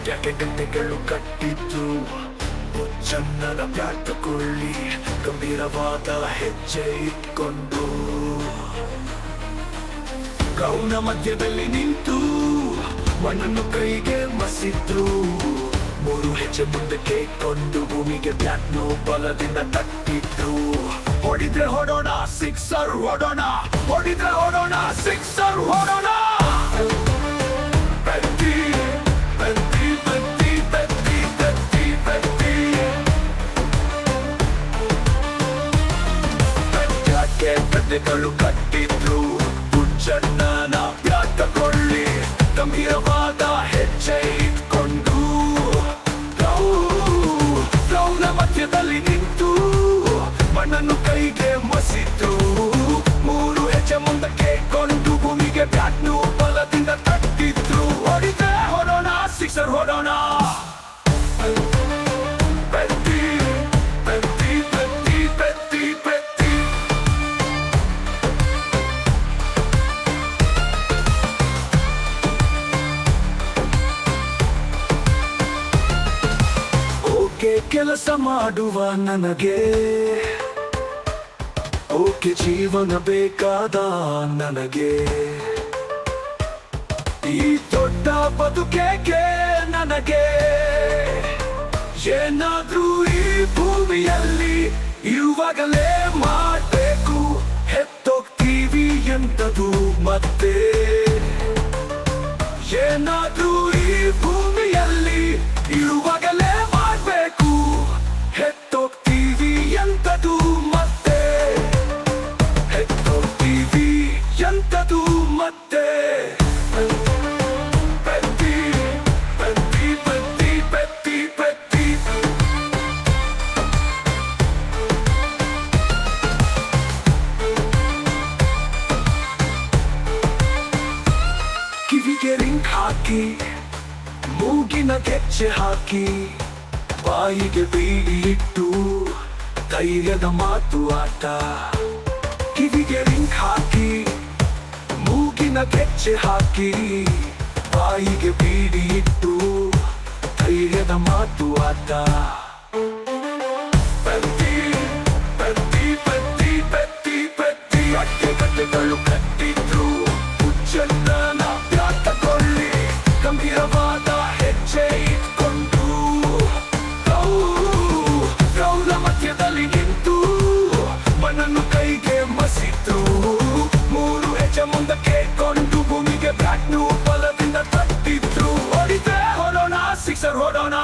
ಯಾಕೆ ಗಂಟೆಗಳು ಕಟ್ಟಿದ್ದು ಚನ್ನದ ಬ್ಯಾಟಕೊಳ್ಳಿ ಗಂಭೀರವಾದ ಹೆಜ್ಜೆ ಇಟ್ಕೊಂಡು ಗೌನ ಮಧ್ಯದಲ್ಲಿ ನಿಂತು ಮಣ್ಣನ್ನು ಕೈಗೆ ಮಸಿದ್ರು 3 ಹೆಜ್ಜೆ ಮುಂದಕ್ಕೆ ಕೊಂಡು ಭೂಮಿಗೆ ಬ್ಯಾಟ್ನು ಬಲದಿಂದ ತಟ್ಟಿದ್ರು ಹೊಡಿದ್ರೆ ಹೊಡೋಣ ಸಿಕ್ಸರ್ ಹೊಡೋಣ ಹೊಡಿದ್ರೆ ಹೊಡೋಣ ಸಿಕ್ಸರ್ ಹೊಡೋಣ ಬೆತ್ತಿ ಬೆತ್ತಿ ಬೆತ್ತಿ ಬೆತ್ತಿ ಬೆತ್ತಿ ಬೆತ್ತಿ ಬೆಟ್ಟಕ್ಕೆ ಬೆಟ್ಟೆಗಳು ಕಟ್ಟಿದ್ರು ಹುಚ್ಚಣ್ಣನ ಬ್ಯಾಟಕೊಳ್ಳಿ ಗಂಭೀರವಾದ ಹೆಜ್ಜೆ ಇಟ್ಕೊಂಡು ಗೌನ ಮಧ್ಯದಲ್ಲಿ ನಿಂತು ಮಣ್ಣನ್ನು ಕೈಗೆ ಮಸಿತು 3 ಹೆಜ್ಜೆ ಮುಂದಕ್ಕೆ ಕೊಂಡು ಭೂಮಿಗೆ ಬ್ಯಾಟ್ನು ಬಲದಿಂದ ತಟ್ಟಿದ್ರು ಹೊಡಿದ್ರೆ ಹೊಡೋಣ ಸಿಕ್ಸರ್ ಹೊಡೋಣ ಬೆತ್ತಿ ಬೆತ್ತಿ ಬೆತ್ತಿ ಬೆತ್ತಿ ಬೆತ್ತಿ ಓಕೆ ಕೆಲಸ ಮಾಡುವ ನನಗೆ ಓಕೆ ಜೀವನ ಬೇಕಾದ ನನಗೆ ಈ ದೊಡ್ಡ ಬದುಕೇಕೆ ನನಗೆ ಏನಾದ್ರೂ ಈ ಭೂಮಿಯಲ್ಲಿ ಇರುವಾಗಲೇ ಮಾಡಬೇಕು ಹೆತ್ತೋಗ್ತೀವಿ ಎಂತದು ಮತ್ತೆ ಏನಾದ್ರೂ ಈ ಭೂಮಿಯಲ್ಲಿ ಇರುವಾಗಲೇ ಮಾಡಬೇಕು ಹೆತ್ತೋಗ್ತೀವಿ ಎಂತದು ಮತ್ತೆ ಹೆತ್ತೋಗ್ತೀವಿ ಎಂತದು ಮತ್ತೆ ಬೆತ್ತಿ ಬೆತ್ತಿ ಬೆತ್ತಿ ಬೆತ್ತಿ ಬೆತ್ತಿ ಕಿವಿಗೆ ರಿಂಗ್ ಹಾಕಿ ಮೂಗಿನ ಗೆಜ್ಜೆ ಹಾಕಿ ಬಾಯಿಗೆ ಬೀಡಿ ಇಟ್ಟು ಧೈರ್ಯದ ಮಾತು ಆಟ ಕಿವಿಗೆ ರಿಂಗ್ ಹಾಕಿ ಮೂಗಿನ ಗೆಜ್ಜೆ ಹಾಕಿ ಬಾಯಿಗೆ ಬೀಡಿ ಇಟ್ಟು ಧೈರ್ಯದ ಮಾತು ಆಟ ಬೆತ್ತಿ ಬೆತ್ತಿ ಬೆತ್ತಿ ಬೆತ್ತಿ ಬೆತ್ತಿ ಗಟ್ಟೆಗಳು ಕಟ್ಟಿದ್ರು ಹುಚ್ಚಣ್ಣನ ಬ್ಯಾಟಕೊಳ್ಳಿ ಗಂಭೀರವಾದ ಹೆಜ್ಜೆ ಇಟ್ಕೊಂಡು ಗೌನ ಮಧ್ಯದಲ್ಲಿ ನಿಂತು ಮಣ್ಣನ್ನು ಕೈಗೆ ಮಸಿತು 3 ಹೆಜ್ಜೆ ಮುಂದಕ್ಕೆ ಕೊಂಡು ಭೂಮಿಗೆ ಬ್ಯಾಟ್ನು ಬಲದಿಂದ ತಟ್ಟಿದ್ರು ಹೊಡಿದ್ರೆ ಹೊಡೋಣ ಸಿಕ್ಸರ್ ಹೊಡೋಣ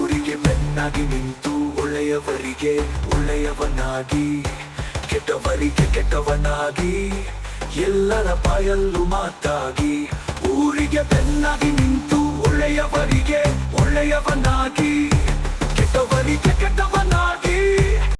ಊರಿಗೆ ಬೆನ್ನಾಗಿ ನಿಂತು ಒಳ್ಳೆಯವರಿಗೆ ಒಳ್ಳೆಯವನಾಗಿ ಕೆಟ್ಟವರಿಗೆ ಕೆಟ್ಟವನಾಗಿ ಎಲ್ಲರ ಬಾಯಲ್ಲೂ ಮಾತಾಗಿ ಊರಿಗೆ ಬೆನ್ನಾಗಿ ನಿಂತು ಒಳ್ಳೆಯವರಿಗೆ ಒಳ್ಳೆಯವನಾಗಿ ಕೆಟ್ಟವರಿಗೆ ಕೆಟ್ಟವ